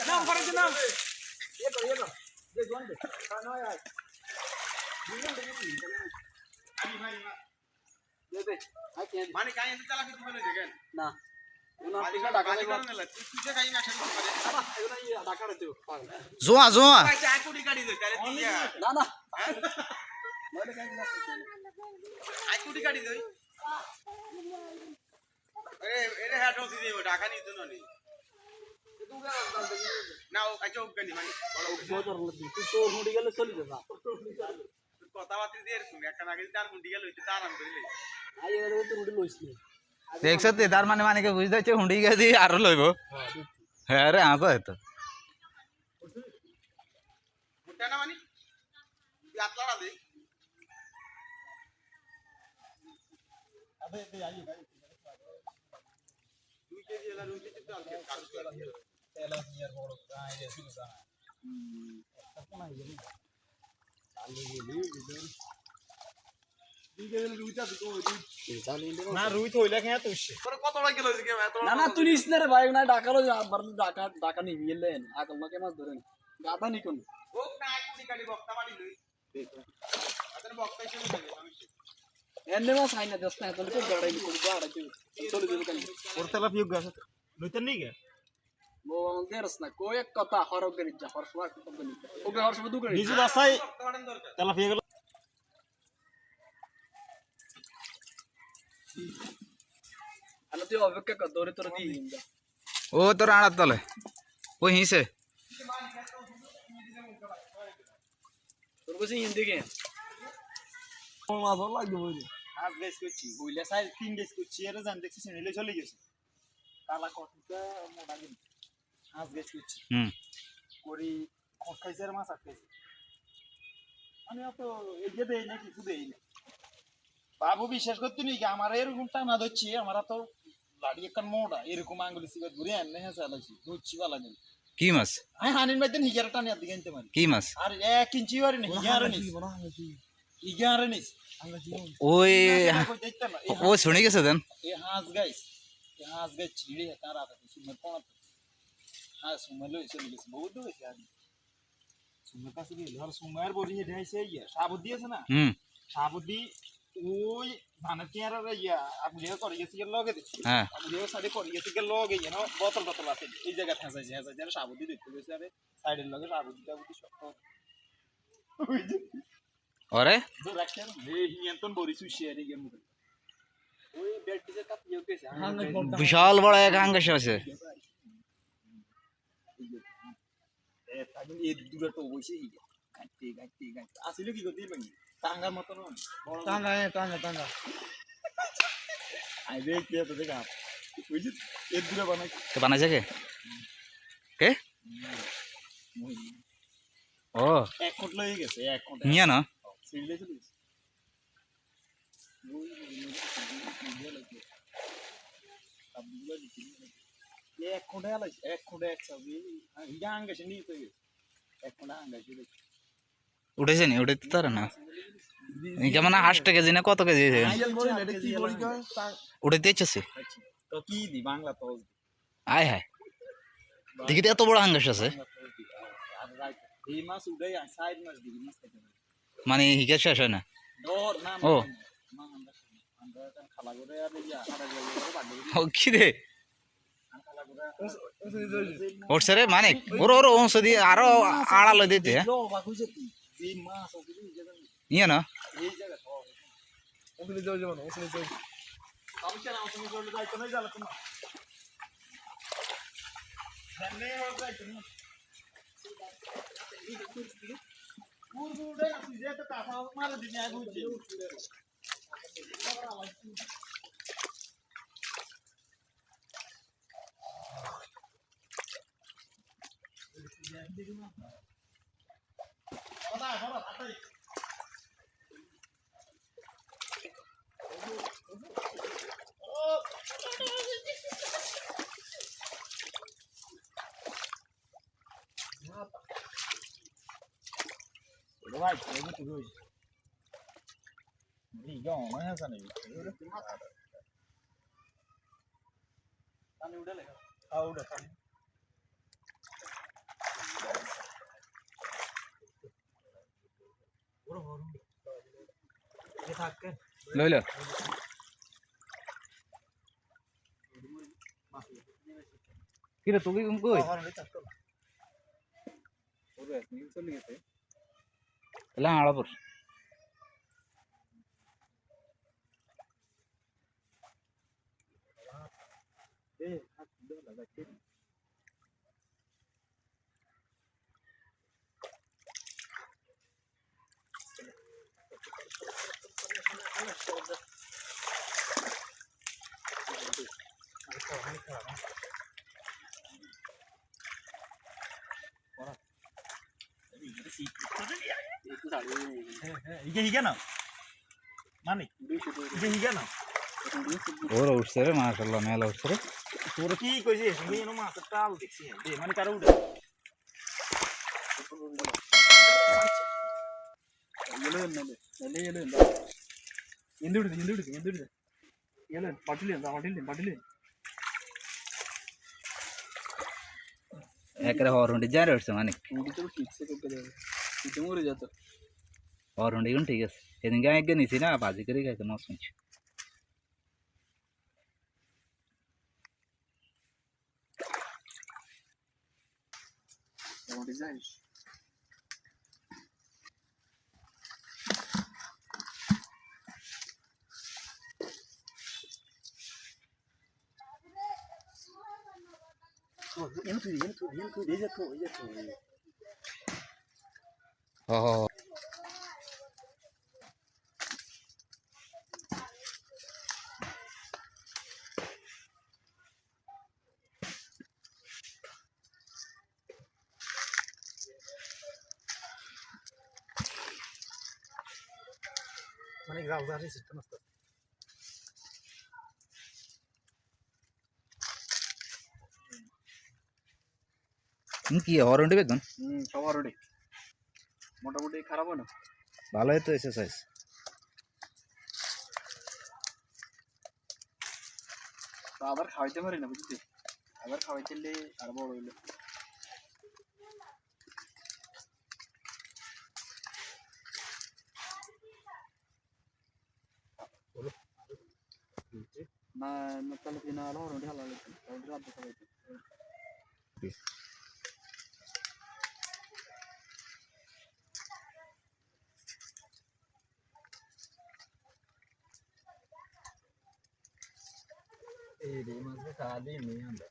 নাম করে নাম মানে কাই এত চালাকি তুমি লই দেখেন না জোয়া জোয়া না না দেখছ তার মানে মানে বুঝতে হচ্ছে হুন্ডি গেছি আরো লইব হ্যাঁ রে আসো হয়তো না রুই থইলা খেয়া তুইছে না না তুই নিস না রে ভাই না ডাকালো ডাকা ডাকা নিবি এলেন আকল মাকে মাছ ধরেন গাদা নি কোন এনে মাছ আই না দস্তা এখন তো গড়াই কোন গড়াই চলে যাবে কাল ওর তেলা পিউক গাছ লইতেন নি গে ও দেরস না কো এক কথা হরক গরি যা হরসবা কত গনি ও বে হরসবা দু গরি নিজু দাসাই তেলা পিউক আলো তুই অপেক্ষা কর দৌড়ে তোর দি হিন্দা ও তোর আড়ার তলে ও হিসে তোর কাছে হিন্দি কে মাছ লাগবে বইলে আজ গেছ করছি বইলে সাই 3 গেছ করছি এর জান দেখছি নিলে চলে গেছে কালা কটটা মোটা দিন আজ গেছ করছি করি খোস খাইছে মাছ আটকেছে আমি তো এগিয়ে দেই না কিছু দেই না বাবু বিশ্বাস করতে নি কি আমার এরকম টানা ধরছি আমার তো লাড়ি একখান মোটা এরকম আঙ্গুলি সিগারেট ঘুরে আনলে হ্যাঁ চালাচ্ছি ধরছি বালা নেই কি মাছ আমি হানির মধ্যে হিগার টানি আর দিকে আনতে পারি কি মাছ আর 1 ইঞ্চি বারে না হিগার নিস ওই ও শুনে গেছে দেন এই হাঁস গাইস ছিড়ে তার আটা সুমের কোন হ্যাঁ সুমের লই চলে গেছে বহুত দূর গেছে আর সুমের কাছে গেল আর সুমের বড়ি ঢাইছে ইয়া সাবুদ্দি আছে না সাবুদ্দি ওই ধানের টিয়ার ইয়া আপনি করে গেছে লগে দেখি হ্যাঁ আপনি সাইডে করে গেছে লগে ইয়া বোতল বোতল আছে এই জায়গা ঠেসাইছে যেন সাবুদ্দি দেখতে গেছে আরে সাইডের লগে সাবুদ্দিটা বুঝি শক্ত ওরে রাখেন এই হিয়ান্তন বড়ি সুশিয়ে রে গেম ওই বেড টিকে কাপ ইয়ে গেছে বিশাল বড় এক হাঙ্গাস আছে এ তাগিন এই দুটো তো বসে গাইতে আসলে কি করতে পারি টাঙ্গার মত না টাঙ্গা আই দেখ কে তো দেখা বুঝি এই দুটো বানাই কে বানাইছে কে ও এক কোট লই গেছে এক কোট নিয়া না সিলে চলে এক কোটে আলাইছে এক কোটে এক সাবি ইয়াং গেছে নি তো এক কোটে আঙ্গা চলে উঠেছে নি উঠে তো না কেমন 8 কেজি না কত কেজি উঠে দিয়েছে তো কি দি বাংলা তো আয় হায় দেখি এত বড় হাঙ্গাস আছে এই মাছ উড়াই সাইড মাছ দিবি মাছ খেতে মানে হিকে শেষ হয় না ডর না ও আমরা খালা করে আর ইয়া খালা করে বাড়ি ও কি রে ওরছে রে মানে ওর অংশ দিয়ে আরো আড়ালো দিতে হ্যাঁ এই মাছ ওগুলি ইয়ে না এই জায়গা তো ওগুলি যাও যাও না ওগুলি যাও আমি কেন ওগুলি চলে যাইতো না জ্বালাতো না জানে ওর যাইতো না পুরো তুই যে তো কাঁচা মারা দিনি আগে উঠে Right, I'm going to go. Đi go, nó hết sao này? Tani udah leh. Ah udah tani. লইল কিরে তুই কই এলা আড়াপুর হিগে না মানে হিগে না ওর উঠছে রে মাশাআল্লাহ মেলা উঠছে রে তোর কি কইছিস আমি এনো মাছের টাল দেখছি দে মানে কারো উঠে একরে হরুন্ডি যারে উঠছে মানে হরুন্ডি কোন ঠিক আছে এদিনকে একগে নিছি না বাজি করে খাইতে মস্ত হচ্ছে হ হ মানে গাল দাঁড়িয়ে সিস্টেম আসতে কি হরুন্ডি বেগুন সবার ওটাই মোটামুটি খারাপ হয় না ভালোই তো এক্সারসাইজ আবার খাওয়াইতে পারি না বুঝলি আবার খাওয়াইতে আর বড় হইলো না না তাহলে দিন আলো ওটা হালা লাগবে ওটা রাত খাওয়াইতে এই রে মাছ খাওয়া দিই নি আমরা